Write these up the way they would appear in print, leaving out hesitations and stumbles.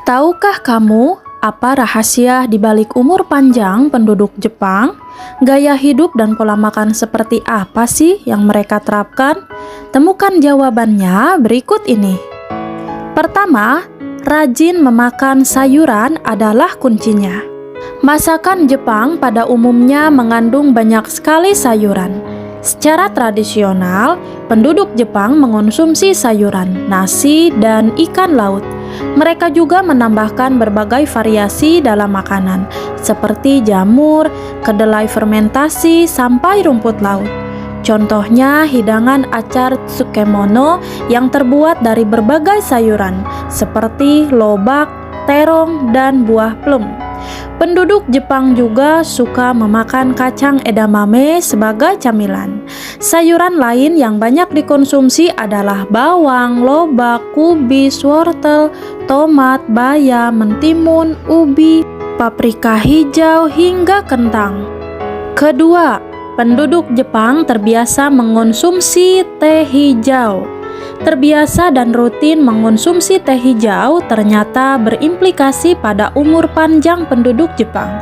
Tahukah kamu apa rahasia di balik umur panjang penduduk Jepang? Gaya hidup dan pola makan seperti apa sih yang mereka terapkan? Temukan jawabannya berikut ini. Pertama, rajin memakan sayuran adalah kuncinya. Masakan Jepang pada umumnya mengandung banyak sekali sayuran. Secara tradisional, penduduk Jepang mengonsumsi sayuran, nasi, dan ikan laut. Mereka juga menambahkan berbagai variasi dalam makanan, seperti jamur, kedelai fermentasi, sampai rumput laut. Contohnya hidangan acar tsukemono yang terbuat dari berbagai sayuran, seperti lobak, terong, dan buah plum. Penduduk Jepang juga suka memakan kacang edamame sebagai camilan. Sayuran lain yang banyak dikonsumsi adalah bawang, lobak, kubis, wortel, tomat, bayam, mentimun, ubi, paprika hijau, hingga kentang. Kedua, penduduk Jepang terbiasa mengonsumsi teh hijau. Terbiasa dan rutin mengonsumsi teh hijau ternyata berimplikasi pada umur panjang penduduk Jepang.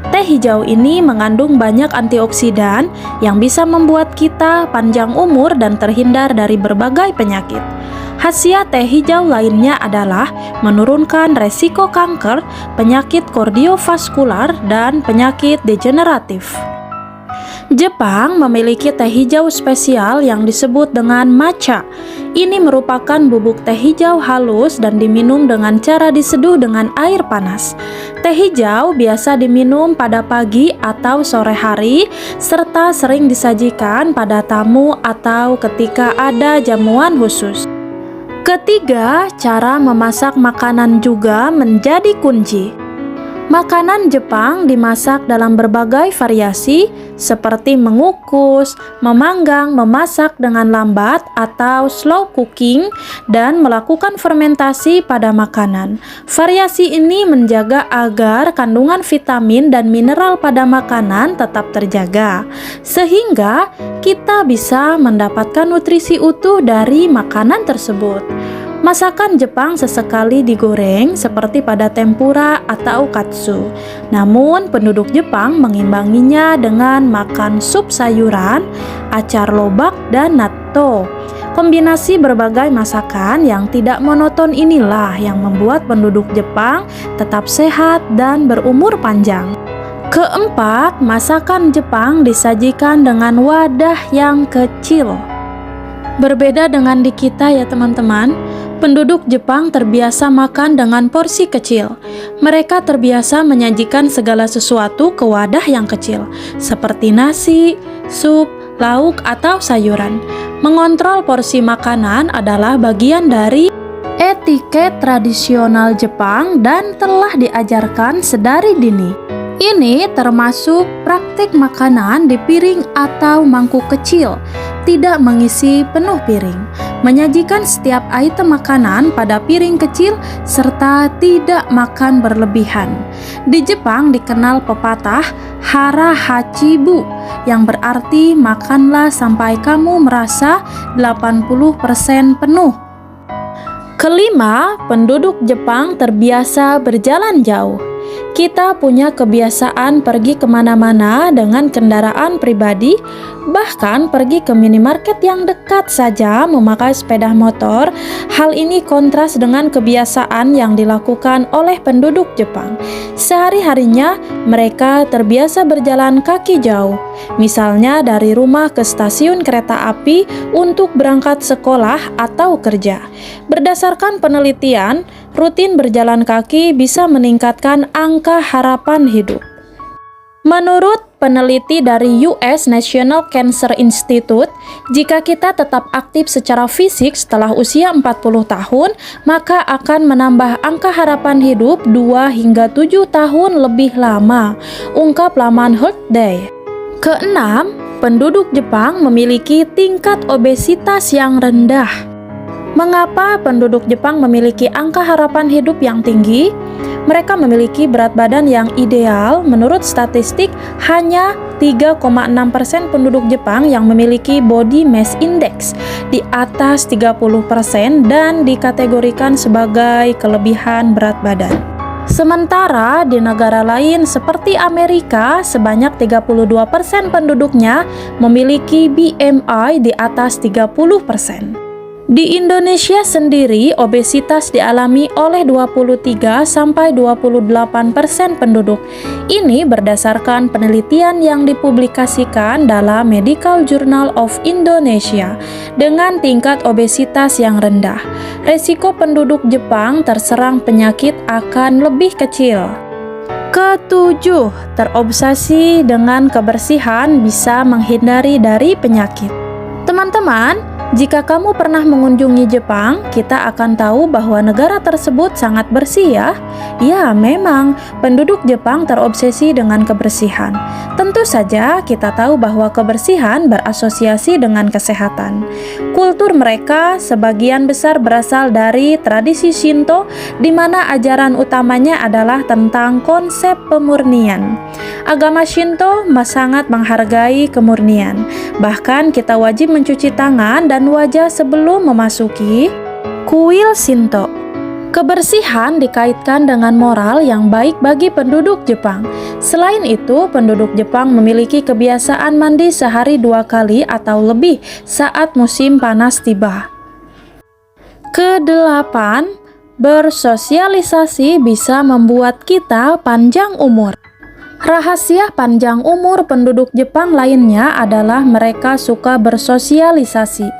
Teh hijau ini mengandung banyak antioksidan yang bisa membuat kita panjang umur dan terhindar dari berbagai penyakit. Khasiat teh hijau lainnya adalah menurunkan resiko kanker, penyakit kardiovaskular, dan penyakit degeneratif. Jepang memiliki teh hijau spesial yang disebut dengan matcha. Ini merupakan bubuk teh hijau halus dan diminum dengan cara diseduh dengan air panas. Teh hijau biasa diminum pada pagi atau sore hari, serta sering disajikan pada tamu atau ketika ada jamuan khusus. Ketiga, cara memasak makanan juga menjadi kunci. Makanan Jepang dimasak dalam berbagai variasi seperti mengukus, memanggang, memasak dengan lambat atau slow cooking, dan melakukan fermentasi pada makanan. Variasi ini menjaga agar kandungan vitamin dan mineral pada makanan tetap terjaga, sehingga kita bisa mendapatkan nutrisi utuh dari makanan tersebut. Masakan Jepang sesekali digoreng seperti pada tempura atau katsu. Namun penduduk Jepang mengimbanginya dengan makan sup sayuran, acar lobak, dan natto. Kombinasi berbagai masakan yang tidak monoton inilah yang membuat penduduk Jepang tetap sehat dan berumur panjang. Keempat, masakan Jepang disajikan dengan wadah yang kecil. Berbeda dengan di kita ya teman-teman, penduduk Jepang terbiasa makan dengan porsi kecil. Mereka terbiasa menyajikan segala sesuatu ke wadah yang kecil, seperti nasi, sup, lauk, atau sayuran. Mengontrol porsi makanan adalah bagian dari etiket tradisional Jepang dan telah diajarkan sedari dini. Ini termasuk praktik makanan di piring atau mangkuk kecil, tidak mengisi penuh piring, menyajikan setiap item makanan pada piring kecil, serta tidak makan berlebihan. Di Jepang dikenal pepatah hara hachibu, yang berarti makanlah sampai kamu merasa 80% penuh. Kelima, penduduk Jepang terbiasa berjalan jauh. Kita punya kebiasaan pergi kemana-mana dengan kendaraan pribadi, bahkan pergi ke minimarket yang dekat saja memakai sepeda motor. Hal ini kontras dengan kebiasaan yang dilakukan oleh penduduk Jepang. Sehari-harinya mereka terbiasa berjalan kaki jauh, misalnya dari rumah ke stasiun kereta api untuk berangkat sekolah atau kerja. Berdasarkan penelitian, rutin berjalan kaki bisa meningkatkan angka harapan hidup. Menurut peneliti dari US National Cancer Institute, jika kita tetap aktif secara fisik setelah usia 40 tahun, maka akan menambah angka harapan hidup 2 hingga 7 tahun lebih lama, ungkap laman Health Day. Keenam, penduduk Jepang memiliki tingkat obesitas yang rendah. Mengapa penduduk Jepang memiliki angka harapan hidup yang tinggi? Mereka memiliki berat badan yang ideal. Menurut statistik, hanya 3,6% penduduk Jepang yang memiliki body mass index di atas 30% dan dikategorikan sebagai kelebihan berat badan. Sementara di negara lain seperti Amerika, sebanyak 32% penduduknya memiliki BMI di atas 30%. Di Indonesia sendiri, obesitas dialami oleh 23-28% penduduk. Ini berdasarkan penelitian yang dipublikasikan dalam Medical Journal of Indonesia. Dengan tingkat obesitas yang rendah, resiko penduduk Jepang terserang penyakit akan lebih kecil. Ketujuh, terobsesi dengan kebersihan bisa menghindari dari penyakit. Teman-teman, jika kamu pernah mengunjungi Jepang, kita akan tahu bahwa negara tersebut sangat bersih ya. Ya, memang penduduk Jepang terobsesi dengan kebersihan. Tentu saja kita tahu bahwa kebersihan berasosiasi dengan kesehatan. Kultur mereka sebagian besar berasal dari tradisi Shinto, di mana ajaran utamanya adalah tentang konsep pemurnian. Agama Shinto sangat menghargai kemurnian. Bahkan kita wajib mencuci tangan dan wajah sebelum memasuki kuil Shinto. Kebersihan dikaitkan dengan moral yang baik bagi penduduk Jepang. Selain itu, penduduk Jepang memiliki kebiasaan mandi sehari 2 kali atau lebih saat musim panas tiba. Kedelapan, bersosialisasi bisa membuat kita panjang umur. Rahasia panjang umur penduduk Jepang lainnya adalah mereka suka bersosialisasi.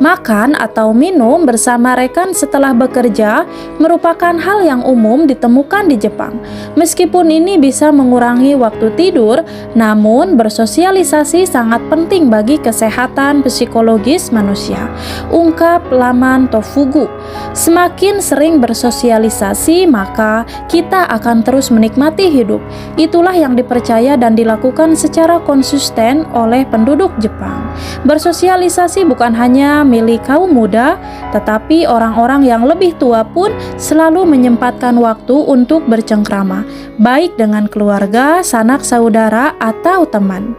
Makan atau minum bersama rekan setelah bekerja merupakan hal yang umum ditemukan di Jepang. Meskipun ini bisa mengurangi waktu tidur, namun bersosialisasi sangat penting bagi kesehatan psikologis manusia. Ungkap laman Tofugu. Semakin sering bersosialisasi, maka kita akan terus menikmati hidup. Itulah yang dipercaya dan dilakukan secara konsisten oleh penduduk Jepang. Bersosialisasi bukan hanya milik kaum muda, tetapi orang-orang yang lebih tua pun selalu menyempatkan waktu untuk bercengkrama, baik dengan keluarga, sanak saudara, atau teman.